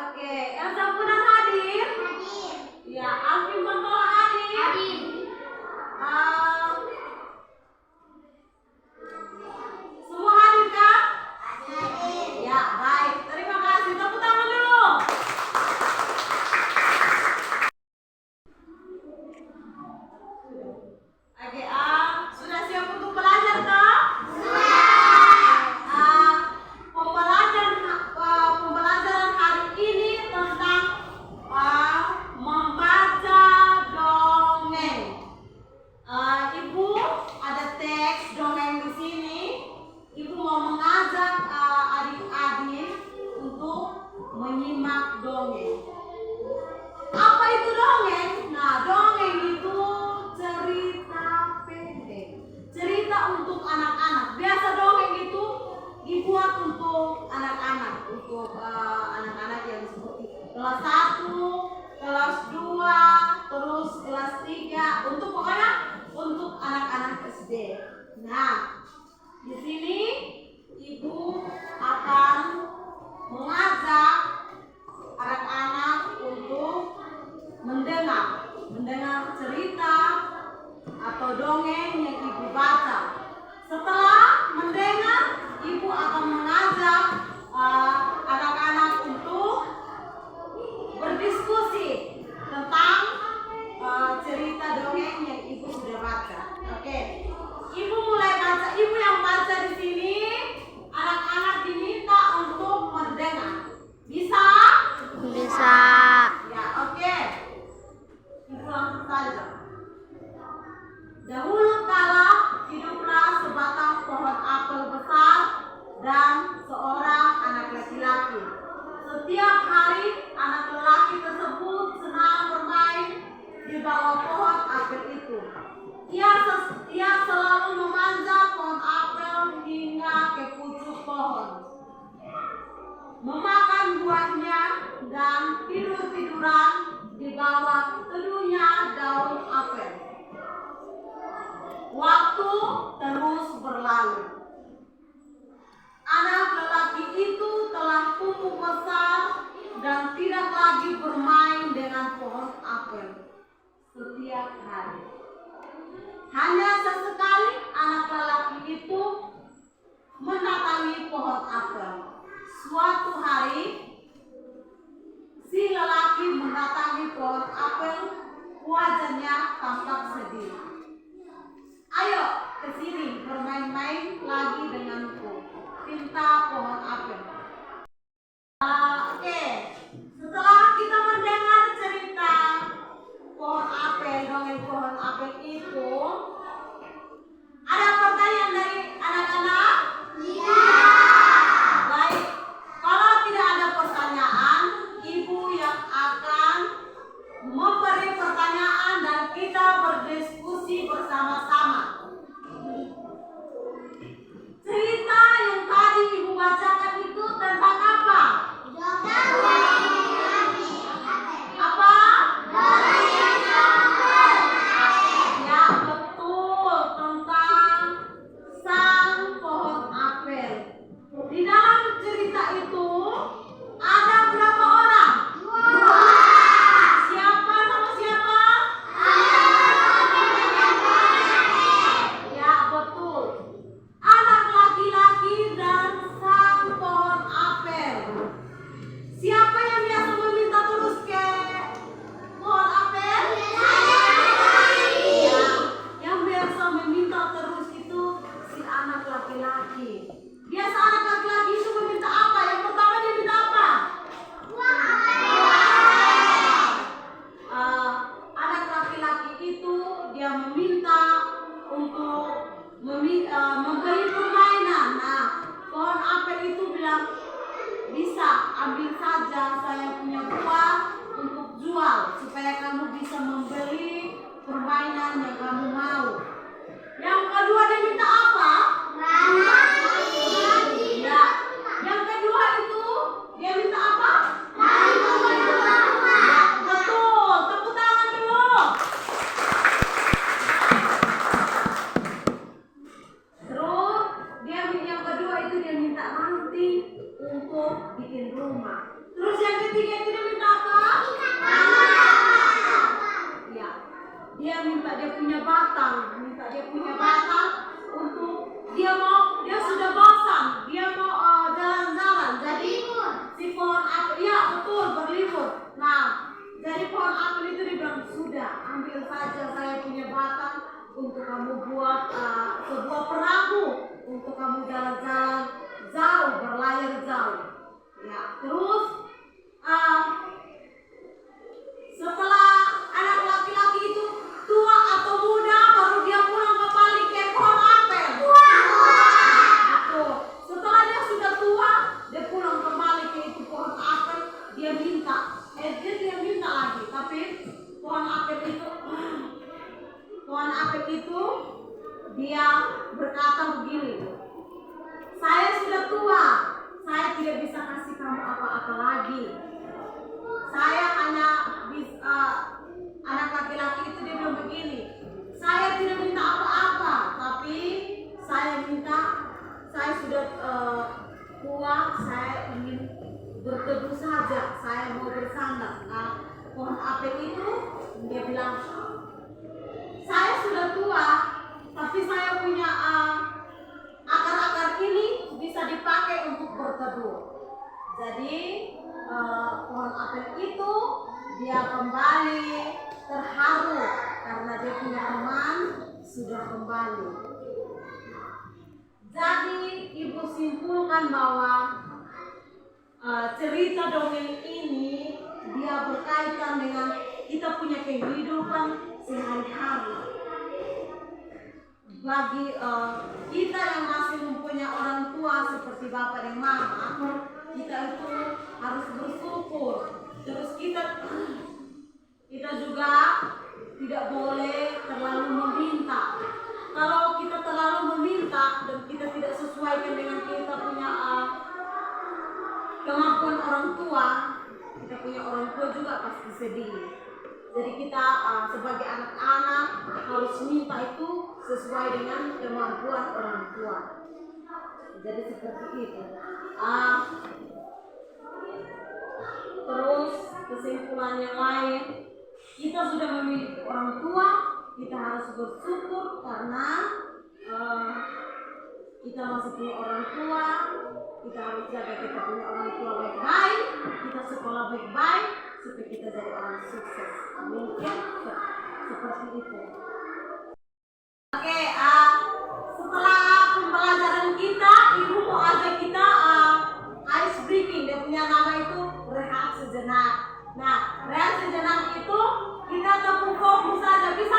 Oke, Elsa Punan hadir? Hadir. Ya, Alvin Bontola hadir? Hadir. Semua hadir kah? Hadir. Ya, baik. Terima kasih. Tepuk tangan dulu. Oke, sudah siap untuk belajar toh? Pembelajaran hari ini tentang membaca dongeng. Ibu ada teks dongeng di sini. Ibu mau mengajak adik-adik untuk menyimak dongeng. Apa itu dongeng? Nah, dongeng itu cerita pendek. Cerita untuk anak-anak. Biasa dongeng itu dibuat untuk anak-anak, untuk anak-anak yang seperti kelas 1, kelas 2, terus kelas 3, untuk pokoknya untuk anak-anak SD. Nah, di sini ibu akan mengajak anak-anak untuk mendengar cerita atau dongeng yang ibu baca. Setelah mendengar, ibu akan mengajak anak-anak untuk berdiskusi tentang cerita dongeng yang ibu sudah baca. Oke, ibu mulai baca. Ibu yang baca di sini, anak-anak diminta untuk mendengar. Bisa? Bisa. Ya, oke. Ibu langsung saja. Dahulu kala hiduplah sebatang pohon apel besar dan seorang anak laki-laki. Setiap hari anak lelaki tersebut senang bermain di bawah pohon apel itu. Ia selalu memanjat pohon apel hingga ke pucuk pohon, memakan buahnya dan tidur-tiduran di bawah teduhnya daun apel. Waktu terus berlalu. Anak lelaki itu telah tumbuh besar dan tidak lagi bermain dengan pohon apel setiap hari. Hanya sesekali anak lelaki itu mendatangi pohon apel. Suatu hari, si lelaki mendatangi pohon apel, wajahnya tampak sedih. Ayo ke sini bermain-main lagi denganku, pinta pohon apel. Oke, setelah kita mendengar cerita pohon apel, dongeng pohon apel itu, ada pertanyaan dari anak-anak? Baik, kalau tidak ada pertanyaan, ibu yang akan memberi pertanyaan dan kita berdiskusi bersama-sama. Cerita yang tadi ibu bacakan itu tentang apa? kamu buat sebuah perahu untuk kamu jalan-jalan jauh, berlayar jauh. Ya, terus setelah anak laki-laki itu tua atau muda, baru dia pulang kembali ke pohon apel. Betul. Setelah dia sudah tua, dia pulang kembali ke itu pohon apel. Dia minta lagi, tapi pohon apel itu dia berkata begini, saya sudah tua, saya tidak bisa kasih kamu apa-apa lagi. Saya hanya bisa, anak laki-laki itu dia bilang begini, saya tidak minta apa-apa, tapi saya sudah tua, saya ingin berteduh saja, saya mau bersandar. Pohon apel itu dia bilang, saya sudah tua, tapi saya punya akar-akar ini bisa dipakai untuk berteduh. Jadi pohon apel itu dia kembali terharu karena dia punya teman sudah kembali. Jadi ibu simpulkan bahwa cerita dongeng ini dia berkaitan dengan kita punya kehidupan sehari-hari. Bagi kita yang masih mempunyai orang tua seperti bapak dan mama, kita itu harus bersyukur. Terus kita juga tidak boleh terlalu meminta. Kalau kita terlalu meminta dan kita tidak sesuaikan dengan kita punya kemampuan orang tua, kita punya orang tua juga pasti sedih. Jadi kita sebagai anak-anak harus minta itu sesuai dengan kemampuan orang tua. Jadi seperti itu. Terus kesimpulan yang lain, kita sudah memiliki orang tua, kita harus bersyukur karena kita masih punya orang tua. Kita harus jaga kita punya orang tua baik-baik, kita sekolah baik-baik supaya kita jadi orang sukses. Amin. Seperti itu. Oke, setelah pembelajaran kita, ibu mau ajak kita ice breaking. Dia punya nama itu rehat sejenak. Nah, rehat sejenak itu kita tepuk fokus saja. Bisa